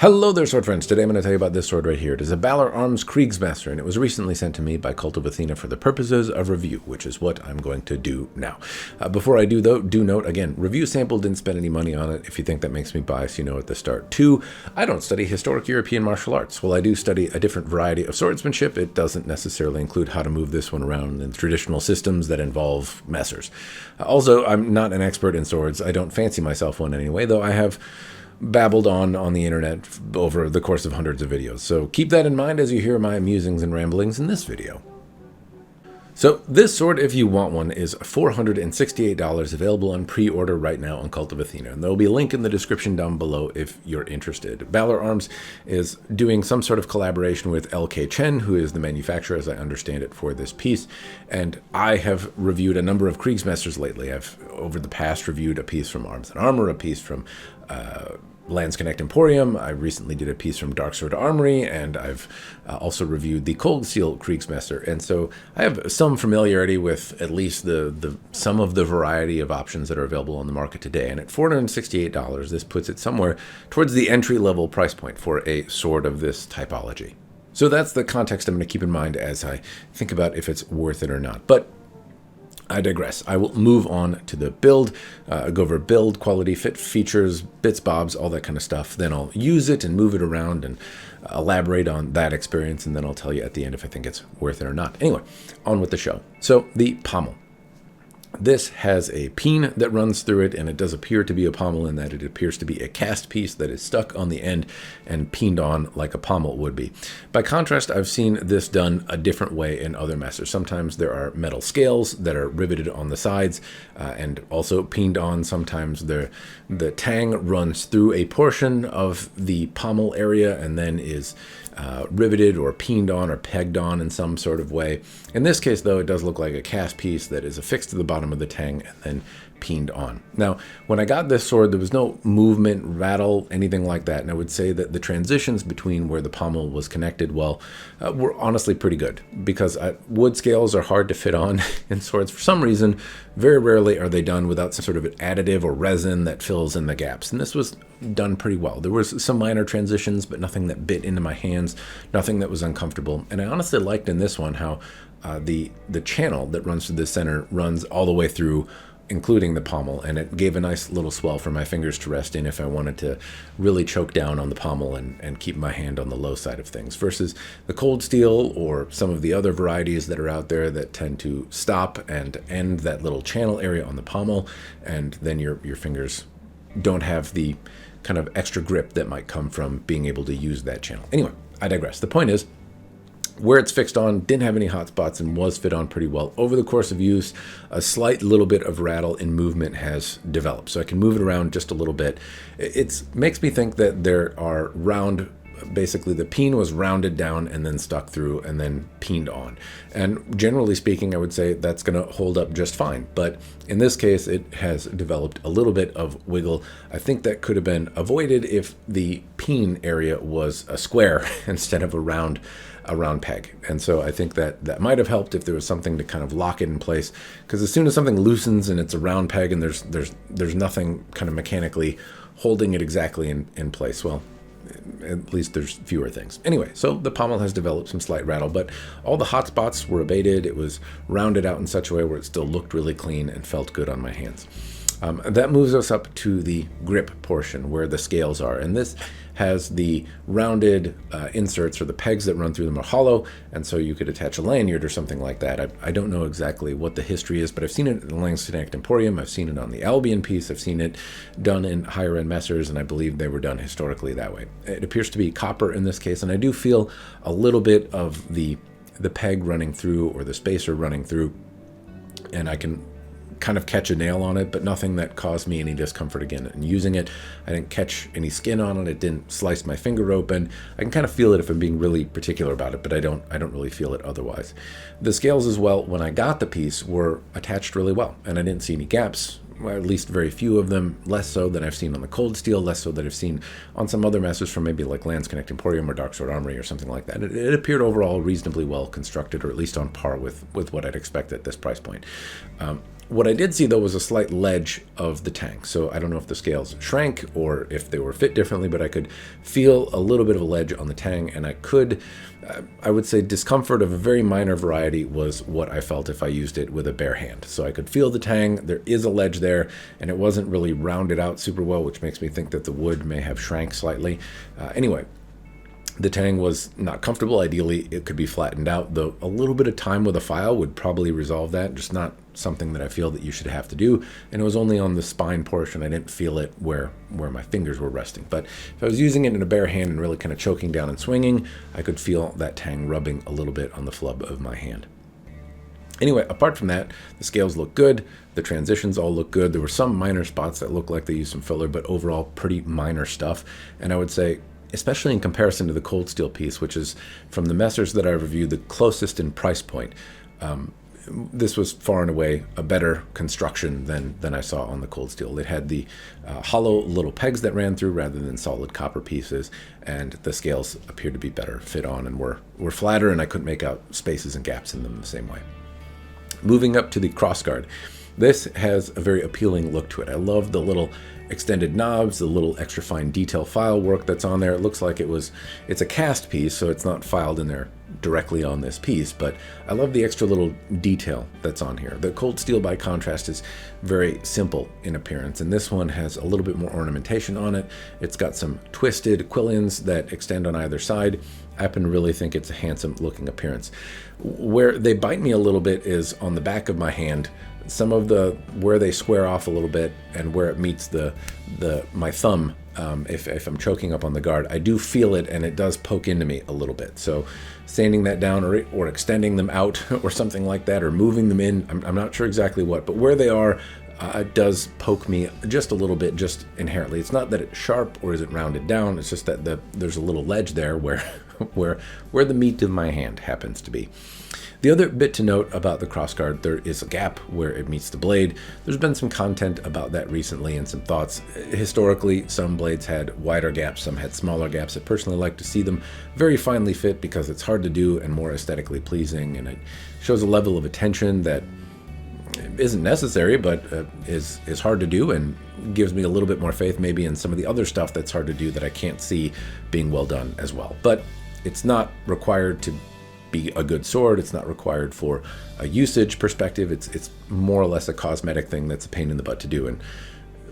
Hello there, sword friends. Today I'm going to tell you about this sword right here. It is a Balaur Arms Kriegsmesser, and it was recently sent to me by Cult of Athena for the purposes of review, which is what I'm going to do now. Before I do, though, do note, again, review sample, didn't spend any money on it. If you think that makes me biased, you know at the start. 2, I don't study historic European martial arts. While I do study a different variety of swordsmanship, it doesn't necessarily include how to move this one around in traditional systems that involve messers. Also, I'm not an expert in swords. I don't fancy myself one anyway, though I have babbled on the internet over the course of hundreds of videos. So keep that in mind as you hear my musings and ramblings in this video. So this sword, if you want one, is $468, available on pre-order right now on Cult of Athena. And there will be a link in the description down below if you're interested. Balaur Arms is doing some sort of collaboration with LK Chen, who is the manufacturer, as I understand it, for this piece. And I have reviewed a number of Kriegsmessers lately. I've, over the past, reviewed a piece from Arms and Armor, a piece from Landsknecht Emporium. I recently did a piece from Dark Sword Armory, and I've also reviewed the Cold Steel Kriegsmesser. And so I have some familiarity with at least some of the variety of options that are available on the market today. And at $468, this puts it somewhere towards the entry-level price point for a sword of this typology. So that's the context I'm going to keep in mind as I think about if it's worth it or not. But I digress. I will move on to the build, go over build, quality, fit, features, bits, bobs, all that kind of stuff. Then I'll use it and move it around and elaborate on that experience, and then I'll tell you at the end if I think it's worth it or not. Anyway, on with the show. So the pommel. This has a peen that runs through it, and it does appear to be a pommel in that it appears to be a cast piece that is stuck on the end and peened on like a pommel would be. By contrast, I've seen this done a different way in other messers. Sometimes there are metal scales that are riveted on the sides and also peened on. Sometimes the tang runs through a portion of the pommel area and then is riveted or peened on or pegged on in some sort of way. In this case, though, it does look like a cast piece that is affixed to the bottom of the tang and then peened on. Now, when I got this sword, there was no movement, rattle, anything like that. And I would say that the transitions between where the pommel was connected, well, were honestly pretty good, because wood scales are hard to fit on in swords. For some reason, very rarely are they done without some sort of an additive or resin that fills in the gaps. And this was done pretty well. There was some minor transitions, but nothing that bit into my hands, nothing that was uncomfortable. And I honestly liked in this one how the channel that runs through the center runs all the way through, including the pommel, and it gave a nice little swell for my fingers to rest in if I wanted to really choke down on the pommel and keep my hand on the low side of things, versus the cold steel or some of the other varieties that are out there that tend to stop and end that little channel area on the pommel, and then your fingers don't have the kind of extra grip that might come from being able to use that channel. Anyway, I digress. The point is, where it's fixed on didn't have any hot spots and was fit on pretty well. Over the course of use, a slight little bit of rattle in movement has developed, so I can move it around just a little bit. It makes me think that there are basically the peen was rounded down and then stuck through and then peened on. And generally speaking, I would say that's going to hold up just fine. But in this case, it has developed a little bit of wiggle. I think that could have been avoided if the peen area was a square instead of a round peg. And so I think that might have helped if there was something to kind of lock it in place, because as soon as something loosens and it's a round peg and there's nothing kind of mechanically holding it exactly in place, well, at least there's fewer things. Anyway, so the pommel has developed some slight rattle, but all the hot spots were abated. It was rounded out in such a way where it still looked really clean and felt good on my hands. That moves us up to the grip portion where the scales are, and this has the rounded inserts, or the pegs that run through them are hollow, and so you could attach a lanyard or something like that. I don't know exactly what the history is, but I've seen it in the Landsknecht Emporium, I've seen it on the Albion piece, I've seen it done in higher end messers, and I believe they were done historically that way. It appears to be copper in this case, and I do feel a little bit of the peg running through, or the spacer running through, and I can kind of catch a nail on it, but nothing that caused me any discomfort again. And using it, I didn't catch any skin on it. It didn't slice my finger open. I can kind of feel it if I'm being really particular about it, but I don't really feel it otherwise. The scales as well, when I got the piece, were attached really well, and I didn't see any gaps. Well, at least very few of them, less so than I've seen on the cold steel, less so than I've seen on some other messers from maybe like Landsknecht Emporium or Dark Sword Armory or something like that. It appeared overall reasonably well constructed, or at least on par with what I'd expect at this price point. What I did see, though, was a slight ledge of the tang. So I don't know if the scales shrank or if they were fit differently, but I could feel a little bit of a ledge on the tang, and I would say discomfort of a very minor variety was what I felt if I used it with a bare hand. So I could feel the tang. There is a ledge there, and it wasn't really rounded out super well, which makes me think that the wood may have shrank slightly. Anyway, the tang was not comfortable. Ideally, it could be flattened out, though a little bit of time with a file would probably resolve that, just not something that I feel that you should have to do. And it was only on the spine portion. I didn't feel it where my fingers were resting. But if I was using it in a bare hand and really kind of choking down and swinging, I could feel that tang rubbing a little bit on the flub of my hand. Anyway, apart from that, the scales look good. The transitions all look good. There were some minor spots that looked like they used some filler, but overall pretty minor stuff. And I would say, especially in comparison to the cold steel piece, which is from the Messers that I reviewed, the closest in price point. This was far and away a better construction than I saw on the cold steel. It had the hollow little pegs that ran through rather than solid copper pieces, and the scales appeared to be better fit on and were flatter, and I couldn't make out spaces and gaps in them the same way. Moving up to the crossguard. This has a very appealing look to it. I love the little extended knobs, the little extra fine detail file work that's on there. It looks like it's a cast piece, so it's not filed in there directly on this piece, but I love the extra little detail that's on here. The cold steel, by contrast, is very simple in appearance, and this one has a little bit more ornamentation on it. It's got some twisted quillions that extend on either side. I happen to really think it's a handsome looking appearance. Where they bite me a little bit is on the back of my hand. Some of where they square off a little bit and where it meets my thumb, if I'm choking up on the guard, I do feel it, and it does poke into me a little bit. So sanding that down or extending them out or something like that, or moving them in, I'm not sure exactly what, but where they are, it does poke me just a little bit, just inherently. It's not that it's sharp or is it rounded down. It's just that there's a little ledge there where the meat of my hand happens to be. The other bit to note about the crossguard, there is a gap where it meets the blade. There's been some content about that recently and some thoughts. Historically, some blades had wider gaps, some had smaller gaps. I personally like to see them very finely fit because it's hard to do and more aesthetically pleasing, and it shows a level of attention that isn't necessary, but is hard to do, and gives me a little bit more faith maybe in some of the other stuff that's hard to do that I can't see being well done as well. But it's not required to be a good sword. It's not required for a usage perspective. It's more or less a cosmetic thing that's a pain in the butt to do, and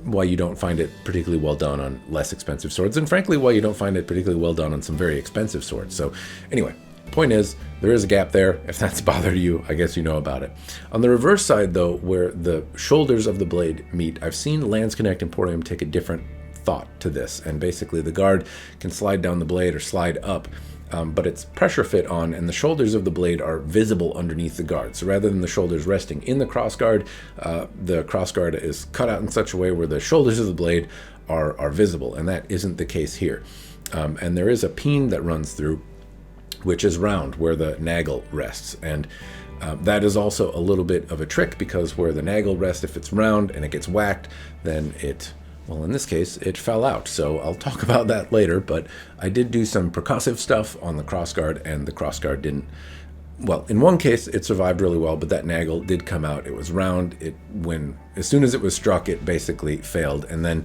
why you don't find it particularly well done on less expensive swords, and frankly why you don't find it particularly well done on some very expensive swords. So anyway, point is, there is a gap there. If that's bothered you, I guess you know about it. On the reverse side, though, where the shoulders of the blade meet, I've seen Landsknecht Emporium take a different thought to this, and basically the guard can slide down the blade or slide up, but it's pressure fit on, and the shoulders of the blade are visible underneath the guard. So rather than the shoulders resting in the crossguard is cut out in such a way where the shoulders of the blade are visible, and that isn't the case here. And there is a peen that runs through, which is round where the nagel rests, and that is also a little bit of a trick, because where the nagel rests, if it's round and it gets whacked, then well, in this case, it fell out. So I'll talk about that later, but I did do some percussive stuff on the crossguard, and the crossguard didn't. Well, in one case, it survived really well, but that nagel did come out. It was round. As soon as it was struck, it basically failed. And then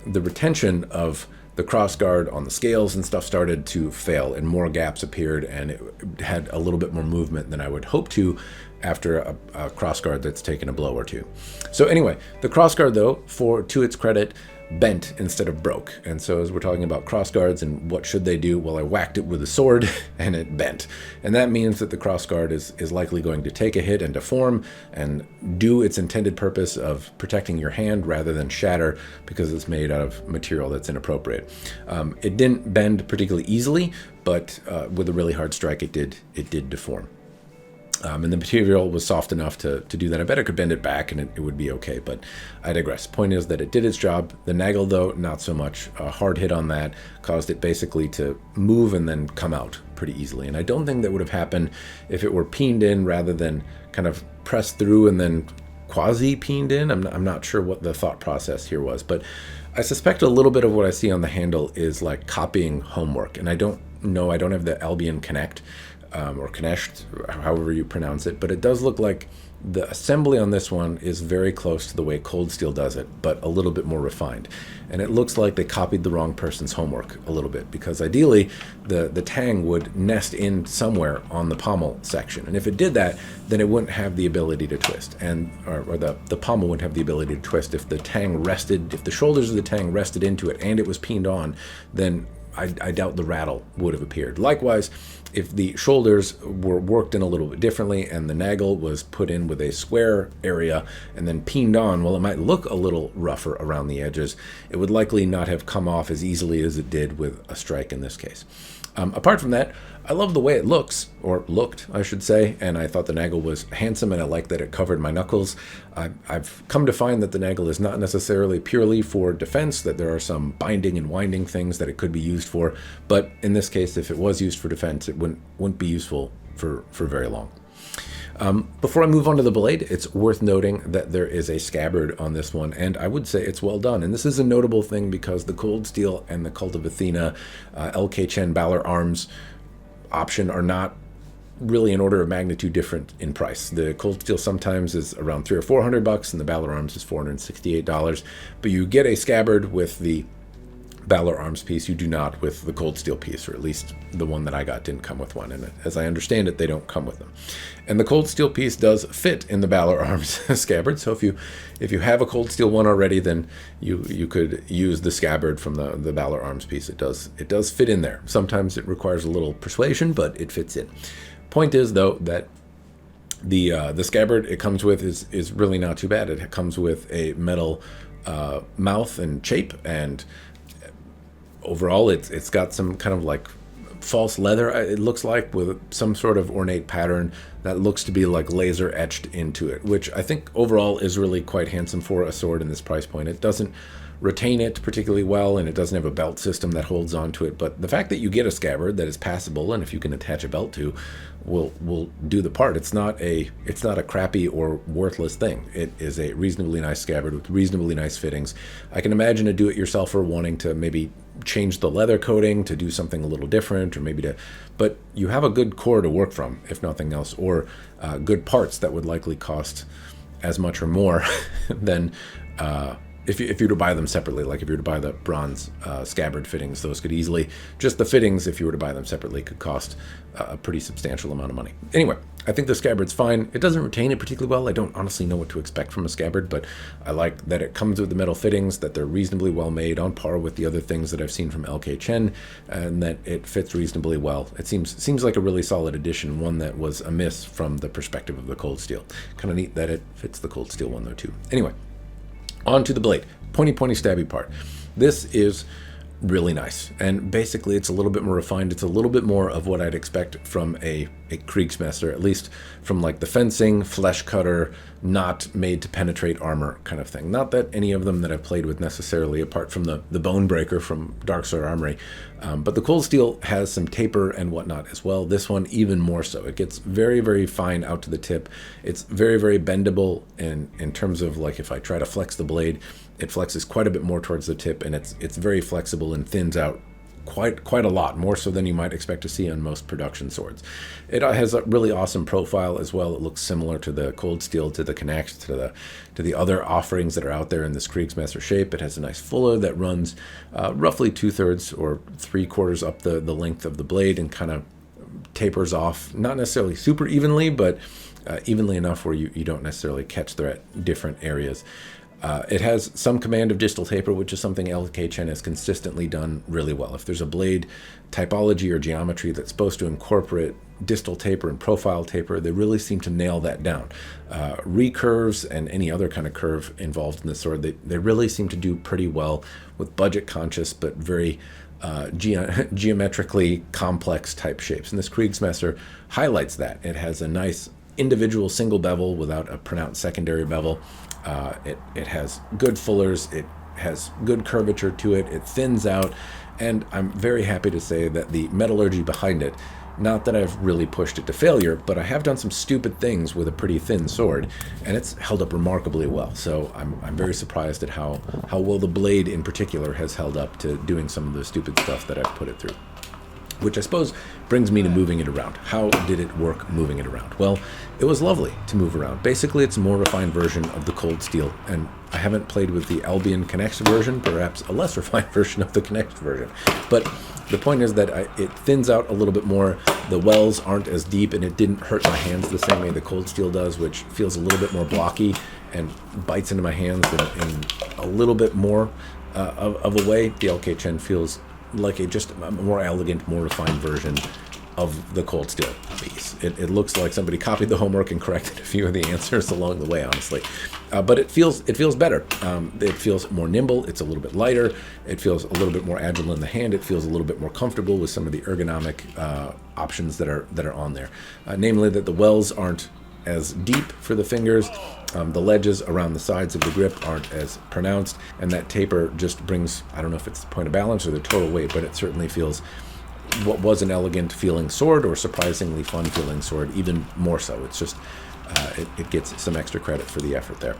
the retention of the crossguard on the scales and stuff started to fail, and more gaps appeared, and it had a little bit more movement than I would hope to after a crossguard that's taken a blow or two. So anyway, the crossguard, though, to its credit, bent instead of broke. And so as we're talking about crossguards and what should they do, well, I whacked it with a sword and it bent. And that means that the crossguard is likely going to take a hit and deform and do its intended purpose of protecting your hand rather than shatter, because it's made out of material that's inappropriate. It didn't bend particularly easily, but with a really hard strike, it did deform. And the material was soft enough to do that. I bet I could bend it back and it would be okay, but I digress. Point is that it did its job. The nagel, though, not so much. A hard hit on that caused it basically to move and then come out pretty easily. And I don't think that would have happened if it were peened in rather than kind of pressed through and then quasi-peened in. I'm not sure what the thought process here was, but I suspect a little bit of what I see on the handle is like copying homework. And I don't know, I don't have the Albion Connect, or Knecht, however you pronounce it, but it does look like The assembly on this one is very close to the way Cold Steel does it, but a little bit more refined. And it looks like they copied the wrong person's homework a little bit, because ideally the tang would nest in somewhere on the pommel section. And if it did that, then it wouldn't have the ability to twist, or the pommel wouldn't have the ability to twist. If the tang rested, if the shoulders of the tang rested into it and it was peened on, then I doubt the rattle would have appeared. Likewise, if the shoulders were worked in a little bit differently and the nagel was put in with a square area and then peened on, well, it might look a little rougher around the edges. It would likely not have come off as easily as it did with a strike in this case. Apart from that, I love the way it looks, or looked, I should say, and I thought the nagel was handsome, and I like that it covered my knuckles. I've come to find that the nagel is not necessarily purely for defense, that there are some binding and winding things that it could be used for, but in this case, if it was used for defense, it wouldn't be useful for very long. Before I move on to the blade, it's worth noting that there is a scabbard on this one, and I would say it's well done. And this is a notable thing because the Cold Steel and the Cult of Athena LK Chen Balaur arms option are not really an order of magnitude different in price. The Cold Steel sometimes is around $300 or $400, and the Balaur arms is $468. But you get a scabbard with the Balaur arms piece. You do not with the Cold Steel piece, or at least the one that I got didn't come with one. And as I understand it, they don't come with them. And the Cold Steel piece does fit in the Balaur arms scabbard. So if you have a Cold Steel one already, then you could use the scabbard from the Balaur arms piece. It does fit in there. Sometimes it requires a little persuasion, but it fits in. Point is, though, that the scabbard it comes with is really not too bad. It comes with a metal mouth and chape, and overall it's got some kind of like false leather, it looks like, with some sort of ornate pattern that looks to be like laser etched into it, which I think overall is really quite handsome for a sword in this price point. It doesn't retain it particularly well, and it doesn't have a belt system that holds onto it, but the fact that you get a scabbard that is passable, and if you can attach a belt to, will do the part. It's not a crappy or worthless thing. It is a reasonably nice scabbard with reasonably nice fittings. I can imagine a do-it-yourselfer wanting to maybe change the leather coating to do something a little different, or but you have a good core to work from, if nothing else, or good parts that would likely cost as much or more than if you were to buy them separately. Like if you were to buy the bronze scabbard fittings, those could easily, just the fittings, if you were to buy them separately, could cost a pretty substantial amount of money. Anyway, I think the scabbard's fine. It doesn't retain it particularly well. I don't honestly know what to expect from a scabbard, but I like that it comes with the metal fittings, that they're reasonably well made, on par with the other things that I've seen from LK Chen, and that it fits reasonably well. It seems like a really solid addition, one that was amiss from the perspective of the Cold Steel. Kind of neat that it fits the Cold Steel one though too. Anyway, on to the blade. Pointy stabby part. This is really nice, and basically it's a little bit more refined. It's a little bit more of what I'd expect from a Kriegsmesser, at least from like the fencing, flesh cutter, not made to penetrate armor kind of thing. Not that any of them that I've played with necessarily, apart from the bone breaker from Dark Sword Armory, but the Cold Steel has some taper and whatnot as well. This one even more so. It gets very, very fine out to the tip. It's very, very bendable in terms of, like, if I try to flex the blade, it flexes quite a bit more towards the tip, and it's very flexible and thins out quite a lot, more so than you might expect to see on most production swords. It has a really awesome profile as well. It looks similar to the Cold Steel, to the Connect, to the other offerings that are out there in this Kriegsmesser shape. It has a nice fuller that runs roughly 2/3 or 3/4 up the length of the blade, and kind of tapers off, not necessarily super evenly, but evenly enough where you don't necessarily catch the different areas. It has some command of distal taper, which is something LK Chen has consistently done really well. If there's a blade typology or geometry that's supposed to incorporate distal taper and profile taper, they really seem to nail that down. Recurves and any other kind of curve involved in the sword, they really seem to do pretty well with budget-conscious but very geometrically complex type shapes. And this Kriegsmesser highlights that. It has a nice individual single bevel without a pronounced secondary bevel. It has good fullers, it has good curvature to it, it thins out, and I'm very happy to say that the metallurgy behind it, not that I've really pushed it to failure, but I have done some stupid things with a pretty thin sword, and it's held up remarkably well. So I'm very surprised at how well the blade in particular has held up to doing some of the stupid stuff that I've put it through. Which I suppose brings me to moving it around. How did it work moving it around? Well, it was lovely to move around. Basically, it's a more refined version of the Cold Steel, and I haven't played with the Albion Connect version, perhaps a less refined version of the Connect version. But the point is that it thins out a little bit more. The wells aren't as deep, and it didn't hurt my hands the same way the Cold Steel does, which feels a little bit more blocky and bites into my hands in a little bit more of a way. The LK Chen feels like just a more elegant, more refined version of the Cold Steel piece. It looks like somebody copied the homework and corrected a few of the answers along the way, honestly. But it feels better. It feels more nimble. It's a little bit lighter. It feels a little bit more agile in the hand. It feels a little bit more comfortable with some of the ergonomic options that are on there. Namely that the wells aren't as deep for the fingers. The ledges around the sides of the grip aren't as pronounced, and that taper just brings, I don't know if it's the point of balance or the total weight, but it certainly feels what was an elegant feeling sword or surprisingly fun feeling sword even more so. It's just, it gets some extra credit for the effort there.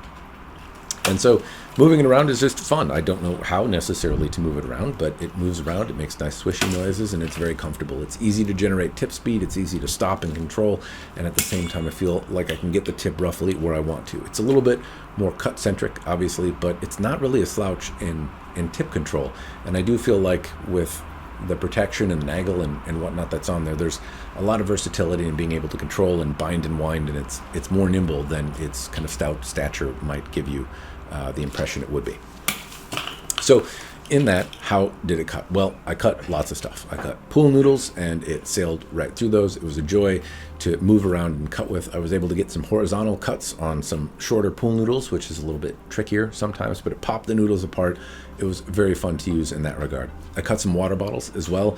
And so moving it around is just fun. I don't know how necessarily to move it around, but it moves around, it makes nice swishing noises, and it's very comfortable. It's easy to generate tip speed, it's easy to stop and control, and at the same time I feel like I can get the tip roughly where I want to. It's a little bit more cut-centric, obviously, but it's not really a slouch in tip control. And I do feel like with the protection and the nagel and whatnot that's on there, there's a lot of versatility in being able to control and bind and wind, and it's more nimble than its kind of stout stature might give you the impression it would be. So in that, how did it cut? Well, I cut lots of stuff. I cut pool noodles, and it sailed right through those. It was a joy to move around and cut with. I was able to get some horizontal cuts on some shorter pool noodles, which is a little bit trickier sometimes, but it popped the noodles apart. It was very fun to use in that regard. I cut some water bottles as well.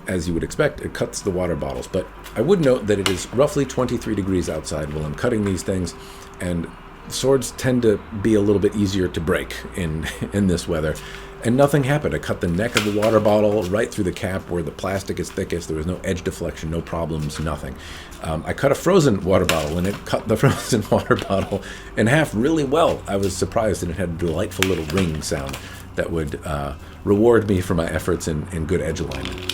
As you would expect, it cuts the water bottles, but I would note that it is roughly 23 degrees outside while I'm cutting these things, and swords tend to be a little bit easier to break in this weather. And nothing happened. I cut the neck of the water bottle right through the cap where the plastic is thickest. There was no edge deflection, no problems, nothing. I cut a frozen water bottle, and it cut the frozen water bottle in half really well. I was surprised, and it had a delightful little ring sound that would reward me for my efforts in good edge alignment.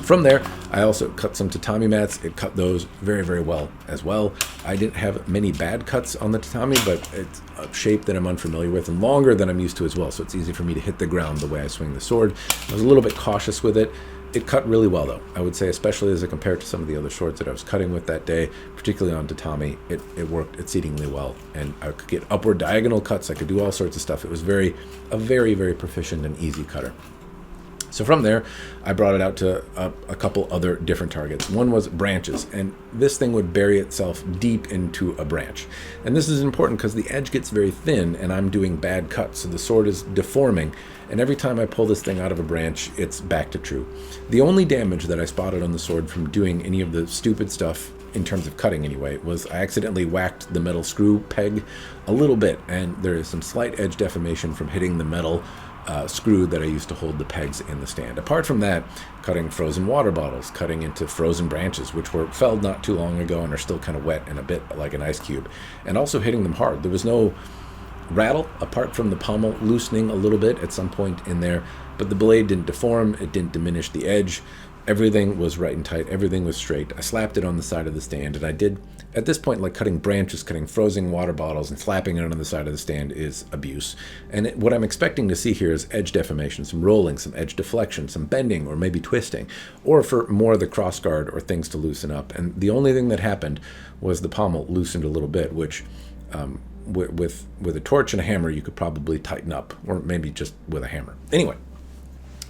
From there, I also cut some tatami mats. It cut those very, very well as well. I didn't have many bad cuts on the tatami, but it's a shape that I'm unfamiliar with and longer than I'm used to as well, so it's easy for me to hit the ground the way I swing the sword. I was a little bit cautious with it. It cut really well, though. I would say, especially as I compare to some of the other swords that I was cutting with that day, particularly on tatami, it worked exceedingly well. And I could get upward diagonal cuts. I could do all sorts of stuff. It was a very, very proficient and easy cutter. So from there, I brought it out to a couple other different targets. One was branches, and this thing would bury itself deep into a branch. And this is important because the edge gets very thin, and I'm doing bad cuts, so the sword is deforming. And every time I pull this thing out of a branch, it's back to true. The only damage that I spotted on the sword from doing any of the stupid stuff, in terms of cutting anyway, was I accidentally whacked the metal screw peg a little bit, and there is some slight edge deformation from hitting the metal screw that I used to hold the pegs in the stand. Apart from that, cutting frozen water bottles, cutting into frozen branches, which were felled not too long ago and are still kind of wet and a bit like an ice cube, and also hitting them hard. There was no rattle apart from the pommel loosening a little bit at some point in there, but the blade didn't deform, it didn't diminish the edge. Everything was right and tight, everything was straight. I slapped it on the side of the stand, and I did, at this point, like cutting branches, cutting frozen water bottles, and flapping it on the side of the stand is abuse. And what I'm expecting to see here is edge deformation, some rolling, some edge deflection, some bending, or maybe twisting, or for more of the cross guard or things to loosen up. And the only thing that happened was the pommel loosened a little bit, which with a torch and a hammer, you could probably tighten up, or maybe just with a hammer. Anyway,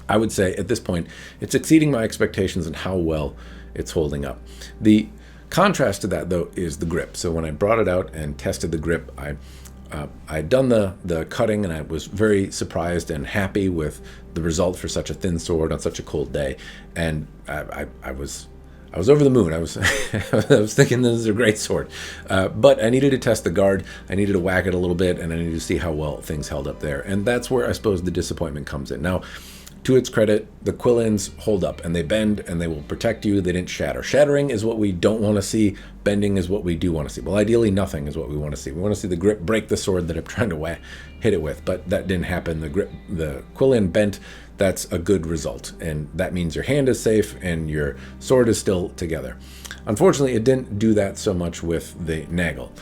I would say at this point, it's exceeding my expectations and how well it's holding up. The contrast to that, though, is the grip. So when I brought it out and tested the grip, I'd done the cutting, and I was very surprised and happy with the result for such a thin sword on such a cold day. And I was over the moon. I was thinking this is a great sword, but I needed to test the guard. I needed to whack it a little bit, and I needed to see how well things held up there. And that's where I suppose the disappointment comes in. Now, to its credit, the quill ends hold up, and they bend, and they will protect you. They didn't shatter. Shattering is what we don't want to see. Bending is what we do want to see. Well, ideally, nothing is what we want to see. We want to see the grip break the sword that I'm trying to hit it with, but that didn't happen. The quill end bent. that's a good result. And that means your hand is safe and your sword is still together. Unfortunately, it didn't do that so much with the nagel.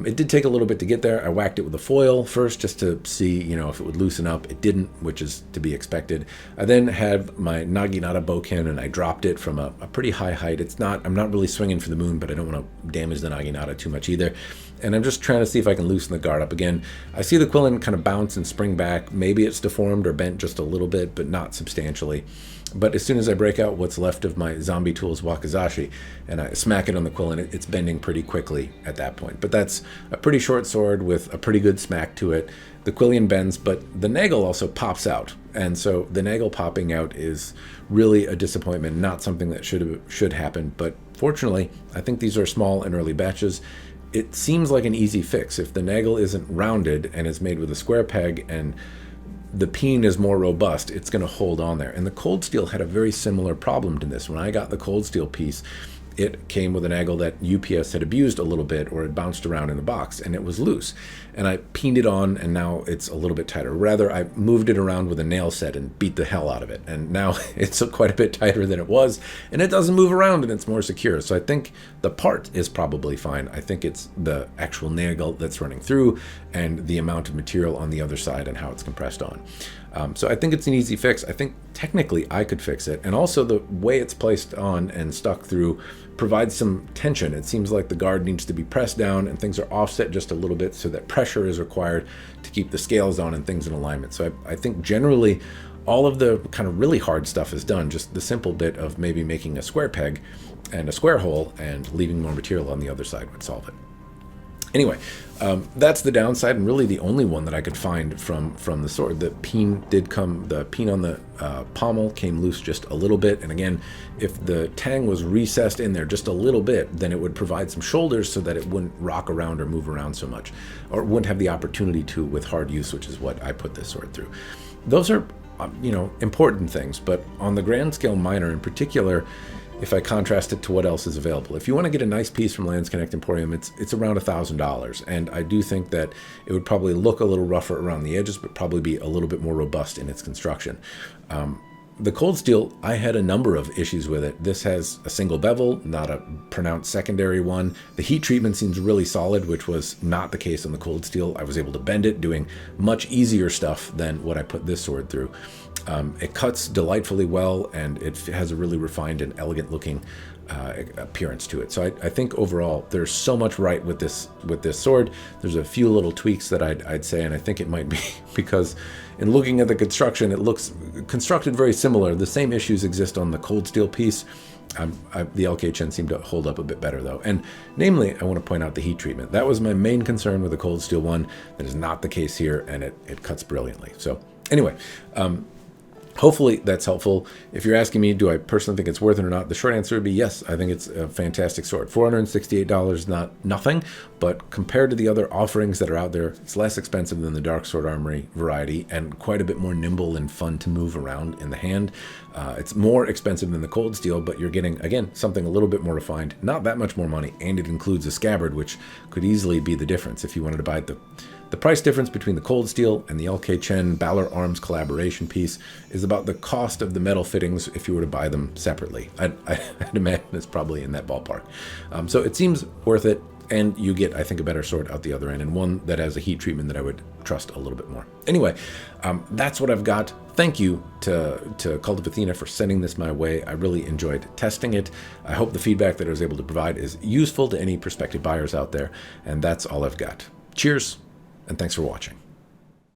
It did take a little bit to get there. I whacked it with a foil first just to see, if it would loosen up. It didn't, which is to be expected. I then had my naginata bowkin and I dropped it from a pretty high height. I'm not really swinging for the moon, but I don't want to damage the naginata too much either. And I'm just trying to see if I can loosen the guard up again. I see the quillin kind of bounce and spring back. Maybe it's deformed or bent just a little bit, but not substantially. But as soon as I break out what's left of my Zombie Tools wakizashi and I smack it on the quillin, it's bending pretty quickly at that point. But that's a pretty short sword with a pretty good smack to it. The quillion bends, but the nagel also pops out. And so the nagel popping out is really a disappointment, not something that should happen. But fortunately, I think these are small and early batches. It seems like an easy fix. If the nagel isn't rounded and is made with a square peg and the peen is more robust, it's going to hold on there. And the cold steel had a very similar problem to this. When I got the cold steel piece, it came with an nagel that UPS had abused a little bit, or it bounced around in the box, and it was loose. And I peened it on, and now it's a little bit tighter. Rather, I moved it around with a nail set and beat the hell out of it. And now it's quite a bit tighter than it was, and it doesn't move around, and it's more secure. So I think the part is probably fine. I think it's the actual nagel that's running through and the amount of material on the other side and how it's compressed on. So I think it's an easy fix. I think technically I could fix it. And also the way it's placed on and stuck through provides some tension. It seems like the guard needs to be pressed down and things are offset just a little bit so that pressure is required to keep the scales on and things in alignment. So I think generally all of the kind of really hard stuff is done. Just the simple bit of maybe making a square peg and a square hole and leaving more material on the other side would solve it. Anyway, that's the downside, and really the only one that I could find from the sword. The peen on the pommel came loose just a little bit, and again, if the tang was recessed in there just a little bit, then it would provide some shoulders so that it wouldn't rock around or move around so much, or wouldn't have the opportunity to with hard use, which is what I put this sword through. Those are, important things, but on the grand scale minor in particular, if I contrast it to what else is available. If you want to get a nice piece from Lands Connect Emporium, it's around $1,000. And I do think that it would probably look a little rougher around the edges, but probably be a little bit more robust in its construction. The cold steel, I had a number of issues with it. This has a single bevel, not a pronounced secondary one. The heat treatment seems really solid, which was not the case on the cold steel. I was able to bend it, doing much easier stuff than what I put this sword through. It cuts delightfully well, and it has a really refined and elegant looking appearance to it. So I think overall there's so much right with this sword. There's a few little tweaks that I'd say, and I think it might be because in looking at the construction, it looks constructed very similar. The same issues exist on the cold steel piece. The LK Chen seemed to hold up a bit better though. And namely, I want to point out the heat treatment. That was my main concern with the cold steel one. That is not the case here, and it cuts brilliantly. So anyway, hopefully that's helpful. If you're asking me, do I personally think it's worth it or not? The short answer would be yes. I think it's a fantastic sword. $468, not nothing, but compared to the other offerings that are out there, it's less expensive than the Dark Sword Armory variety and quite a bit more nimble and fun to move around in the hand. It's more expensive than the cold steel, but you're getting, again, something a little bit more refined, not that much more money, and it includes a scabbard, which could easily be the difference if you wanted to buy the price difference between the cold steel and the LK Chen Balaur Arms collaboration piece is about the cost of the metal fittings if you were to buy them separately. I'd imagine it's probably in that ballpark. So it seems worth it, and you get, I think, a better sword out the other end, and one that has a heat treatment that I would trust a little bit more. Anyway, that's what I've got. Thank you to Cult of Athena for sending this my way. I really enjoyed testing it. I hope the feedback that I was able to provide is useful to any prospective buyers out there, and that's all I've got. Cheers, and thanks for watching.